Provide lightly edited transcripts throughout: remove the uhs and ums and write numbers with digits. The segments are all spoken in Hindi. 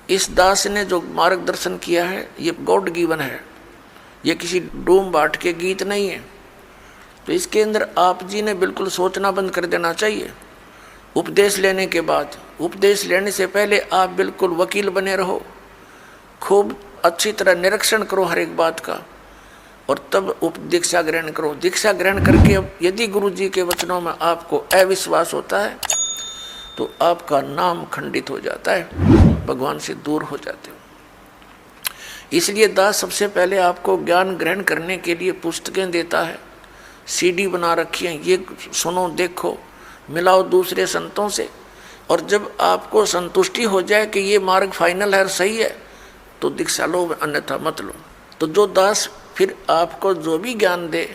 इस दास ने जो मार्गदर्शन किया है ये गॉड गिवन है, ये किसी डूम बाट के गीत नहीं है। तो इसके अंदर आप जी ने बिल्कुल सोचना बंद कर देना चाहिए। उपदेश लेने के बाद, उपदेश लेने से पहले आप बिल्कुल वकील बने रहो, खूब अच्छी तरह निरीक्षण करो हर एक बात का, और तब दीक्षा ग्रहण करो। दीक्षा ग्रहण करके अब यदि गुरु जी के वचनों में आपको अविश्वास होता है तो आपका नाम खंडित हो जाता है, भगवान से दूर हो जाते हो। इसलिए दास सबसे पहले आपको ज्ञान ग्रहण करने के लिए पुस्तकें देता है, सीडी बना रखी है, ये सुनो देखो, मिलाओ दूसरे संतों से, और जब आपको संतुष्टि हो जाए कि ये मार्ग फाइनल है, सही है, तो दीक्षा लो, अन्यथा मत लो। तो जो दास फिर आपको जो भी ज्ञान दे,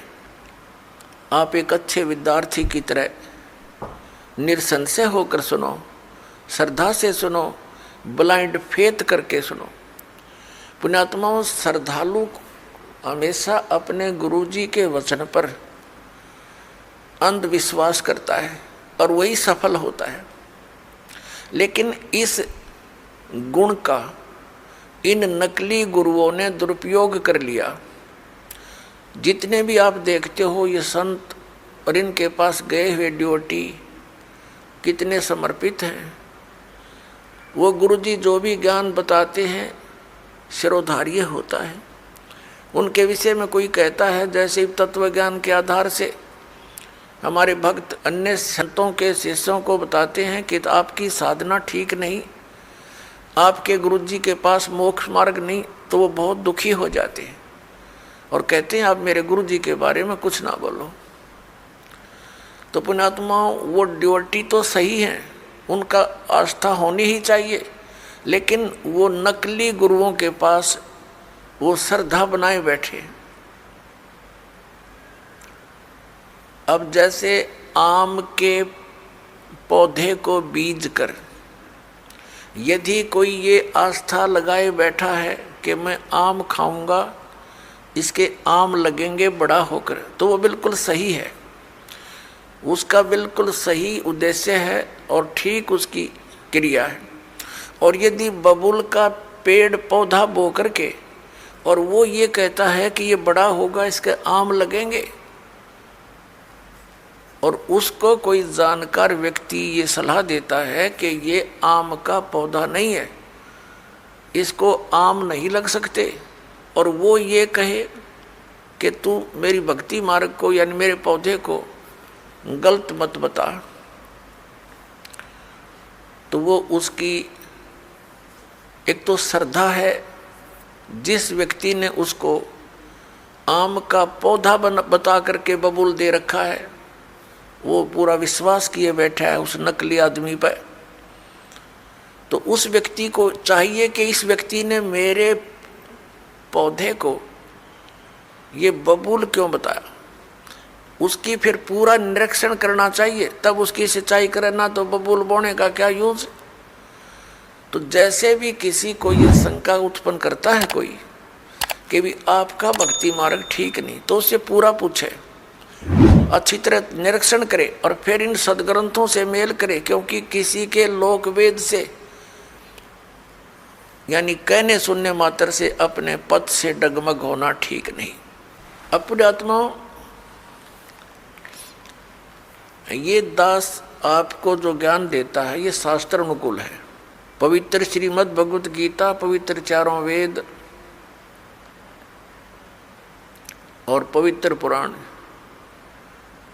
आप एक अच्छे विद्यार्थी की तरह निसंशय होकर सुनो, श्रद्धा से सुनो, ब्लाइंड फेथ करके सुनो। पुण्यात्माओं, श्रद्धालु हमेशा अपने गुरुजी के वचन पर अंधविश्वास करता है और वही सफल होता है। लेकिन इस गुण का इन नकली गुरुओं ने दुरुपयोग कर लिया। जितने भी आप देखते हो ये संत और इनके पास गए हुए ड्योटी कितने समर्पित हैं। वो गुरुजी जो भी ज्ञान बताते हैं शिरोधार्य होता है। उनके विषय में कोई कहता है, जैसे तत्व ज्ञान के आधार से हमारे भक्त अन्य संतों के शिष्यों को बताते हैं कि आपकी साधना ठीक नहीं, आपके गुरुजी के पास मोक्ष मार्ग नहीं, तो वो बहुत दुखी हो जाते हैं और कहते हैं आप मेरे गुरुजी के बारे में कुछ ना बोलो। तो पुण्यात्माओं, वो ड्योटी तो सही है, उनका आस्था होनी ही चाहिए, लेकिन वो नकली गुरुओं के पास वो श्रद्धा बनाए बैठे। अब जैसे आम के पौधे को बीज कर यदि कोई ये आस्था लगाए बैठा है कि मैं आम खाऊंगा, इसके आम लगेंगे बड़ा होकर, तो वो बिल्कुल सही है, उसका बिल्कुल सही उद्देश्य है और ठीक उसकी क्रिया है। और यदि बबूल का पेड़ पौधा बो करके और वो ये कहता है कि ये बड़ा होगा, इसके आम लगेंगे, और उसको कोई जानकार व्यक्ति ये सलाह देता है कि ये आम का पौधा नहीं है, इसको आम नहीं लग सकते, और वो ये कहे कि तू मेरी भक्ति मार्ग को यानी मेरे पौधे को गलत मत बता, तो वो उसकी एक तो श्रद्धा है, जिस व्यक्ति ने उसको आम का पौधा बता करके बबूल दे रखा है, वो पूरा विश्वास किए बैठा है उस नकली आदमी पर। तो उस व्यक्ति को चाहिए कि इस व्यक्ति ने मेरे पौधे को ये बबूल क्यों बताया, उसकी फिर पूरा निरीक्षण करना चाहिए, तब उसकी सिंचाई करना, तो बबूल बोने का क्या यूज। तो जैसे भी किसी को ये शंका उत्पन्न करता है कोई कि भी आपका भक्ति मार्ग ठीक नहीं, तो उससे पूरा पूछे, अच्छी तरह निरीक्षण करे और फिर इन सदग्रंथों से मेल करे, क्योंकि किसी के लोक वेद से यानी कहने सुनने मात्र से अपने पद से डगमग होना ठीक नहीं। अब पुण्यात्माओं, ये दास आपको जो ज्ञान देता है ये शास्त्र अनुकूल है। पवित्र श्रीमद् भगवत गीता, पवित्र चारों वेद और पवित्र पुराण,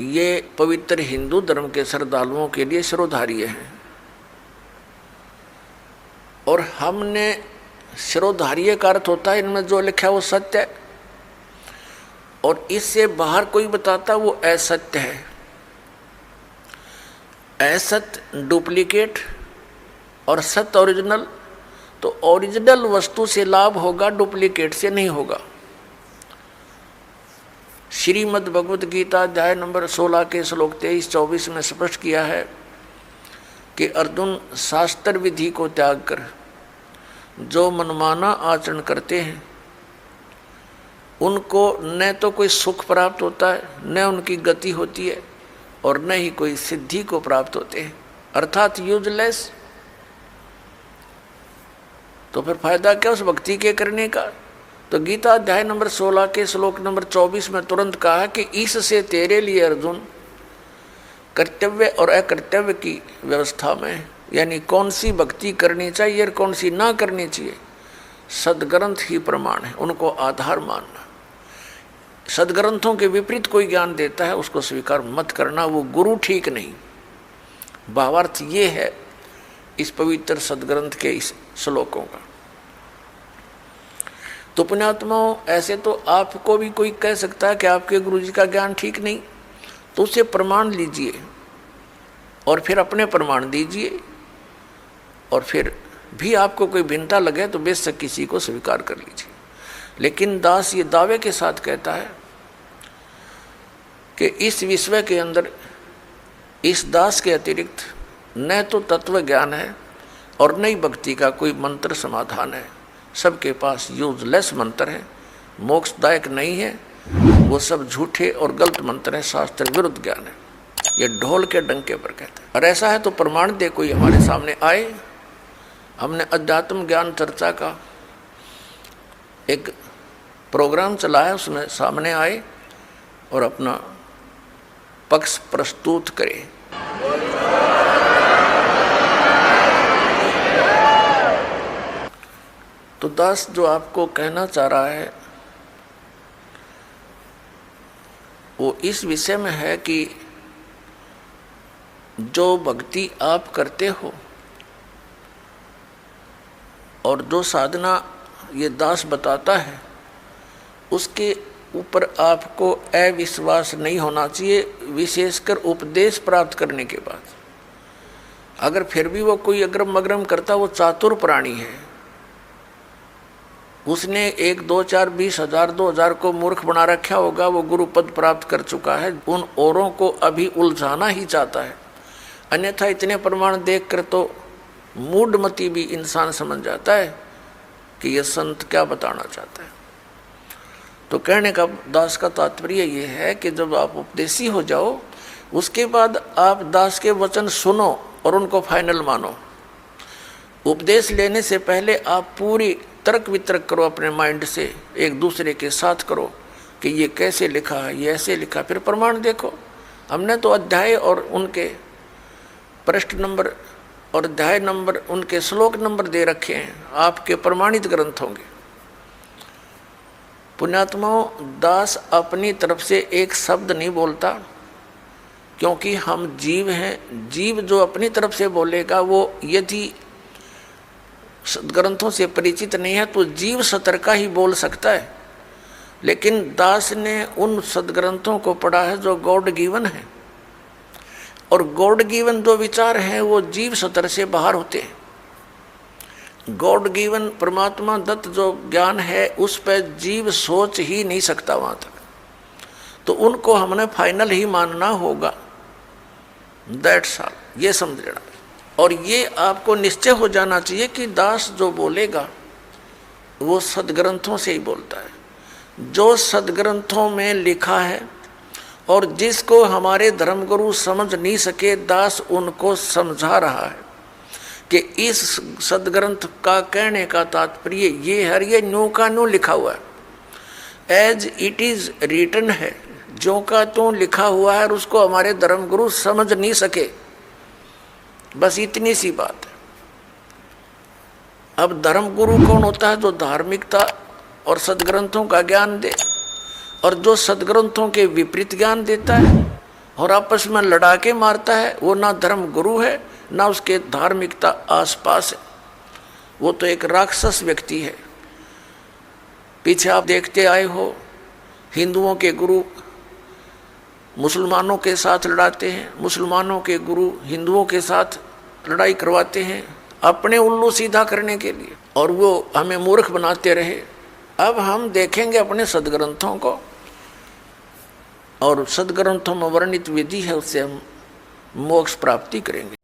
ये पवित्र हिंदू धर्म के श्रद्धालुओं के लिए शिरोधार्य हैं। और हमने शिरोधार्य का अर्थ होता है इनमें जो लिखा है वो सत्य है, और इससे बाहर कोई बताता वो असत्य है। असत्य डुप्लीकेट और सत्य ओरिजिनल। तो ओरिजिनल वस्तु से लाभ होगा, डुप्लीकेट से नहीं होगा। श्रीमद् भगवत गीता अध्याय नंबर 16 के श्लोक 23-24 में स्पष्ट किया है कि अर्जुन, शास्त्र विधि को त्याग कर जो मनमाना आचरण करते हैं उनको न तो कोई सुख प्राप्त होता है, न उनकी गति होती है, और न ही कोई सिद्धि को प्राप्त होते हैं, अर्थात यूजलेस। तो फिर फायदा क्या उस भक्ति के करने का। तो गीता अध्याय नंबर 16 के श्लोक नंबर 24 में तुरंत कहा है कि इससे तेरे लिए अर्जुन कर्तव्य और अकर्तव्य की व्यवस्था में, यानी कौन सी भक्ति करनी चाहिए और कौन सी ना करनी चाहिए, सदग्रंथ ही प्रमाण है, उनको आधार मानना। सदग्रंथों के विपरीत कोई ज्ञान देता है उसको स्वीकार मत करना, वो गुरु ठीक नहीं। भावार्थ ये है इस पवित्र सदग्रंथ के इस श्लोकों का। तो पुण्यात्माओं, ऐसे तो आपको भी कोई कह सकता है कि आपके गुरु जी का ज्ञान ठीक नहीं, तो उसे प्रमाण लीजिए और फिर अपने प्रमाण दीजिए, और फिर भी आपको कोई भिन्नता लगे तो बेशक किसी को स्वीकार कर लीजिए। लेकिन दास ये दावे के साथ कहता है कि इस विश्व के अंदर इस दास के अतिरिक्त न तो तत्व ज्ञान है और न ही भक्ति का कोई मंत्र समाधान है। सबके पास यूजलेस मंत्र है, मोक्षदायक नहीं है, वो सब झूठे और गलत मंत्र हैं, शास्त्र विरुद्ध ज्ञान है। ये ढोल के डंके पर कहता है। और ऐसा है तो प्रमाण दे कोई हमारे सामने आए। हमने अध्यात्म ज्ञान चर्चा का एक प्रोग्राम चलाया, उसमें सामने आए और अपना पक्ष प्रस्तुत करे। तो दास जो आपको कहना चाह रहा है वो इस विषय में है कि जो भक्ति आप करते हो और जो साधना ये दास बताता है उसके ऊपर आपको अविश्वास नहीं होना चाहिए, विशेषकर उपदेश प्राप्त करने के बाद। अगर फिर भी वो कोई अग्रम अग्रम करता, वो चातुर प्राणी है, उसने 1 2 4 20 हजार 2000 को मूर्ख बना रखा होगा, वो गुरु पद प्राप्त कर चुका है, उन औरों को अभी उलझाना ही चाहता है। अन्यथा इतने प्रमाण देखकर तो मूढ़मती भी इंसान समझ जाता है कि ये संत क्या बताना चाहता है। तो कहने का दास का तात्पर्य ये है कि जब आप उपदेशी हो जाओ उसके बाद आप दास के वचन सुनो और उनको फाइनल मानो। उपदेश लेने से पहले आप पूरी तर्क वितर्क करो, अपने माइंड से एक दूसरे के साथ करो कि ये कैसे लिखा है, ये ऐसे लिखा, फिर प्रमाण देखो। हमने तो अध्याय और उनके पृष्ठ नंबर और अध्याय नंबर, उनके श्लोक नंबर दे रखे हैं, आपके प्रमाणित ग्रंथ होंगे। पुण्यात्माओं, दास अपनी तरफ से एक शब्द नहीं बोलता, क्योंकि हम जीव हैं। जीव जो अपनी तरफ से बोलेगा वो यदि ग्रंथों से परिचित नहीं है तो जीव सतर का ही बोल सकता है। लेकिन दास ने उन सदग्रंथों को पढ़ा है जो गॉड गिवन है, और गॉड गिवन जो विचार हैं वो जीव सतर से बाहर होते हैं। गॉड गिवन परमात्मा दत्त जो ज्ञान है उस पर जीव सोच ही नहीं सकता वहाँ तक, तो उनको हमने फाइनल ही मानना होगा। दैट्स ऑल, ये समझ लेना। और ये आपको निश्चय हो जाना चाहिए कि दास जो बोलेगा वो सदग्रंथों से ही बोलता है। जो सदग्रंथों में लिखा है और जिसको हमारे धर्मगुरु समझ नहीं सके, दास उनको समझा रहा है कि इस सदग्रंथ का कहने का तात्पर्य ये है, ये न्यू का न्यू लिखा हुआ है, एज इट इज रिटन है, जो का तो लिखा हुआ है और उसको हमारे धर्मगुरु समझ नहीं सके। बस इतनी सी बात है। अब धर्मगुरु कौन होता है? जो धार्मिकता और सदग्रंथों का ज्ञान दे, और जो सदग्रंथों के विपरीत ज्ञान देता है और आपस में लड़ा के मारता है, वो ना धर्म गुरु है ना उसके धार्मिकता आसपास है, वो तो एक राक्षस व्यक्ति है। पीछे आप देखते आए हो, हिंदुओं के गुरु मुसलमानों के साथ लड़ाते हैं, मुसलमानों के गुरु हिंदुओं के साथ लड़ाई करवाते हैं अपने उल्लू सीधा करने के लिए, और वो हमें मूर्ख बनाते रहे। अब हम देखेंगे अपने सदग्रंथों को, और सदग्रंथों में वर्णित विधि है, उससे हम मोक्ष प्राप्ति करेंगे।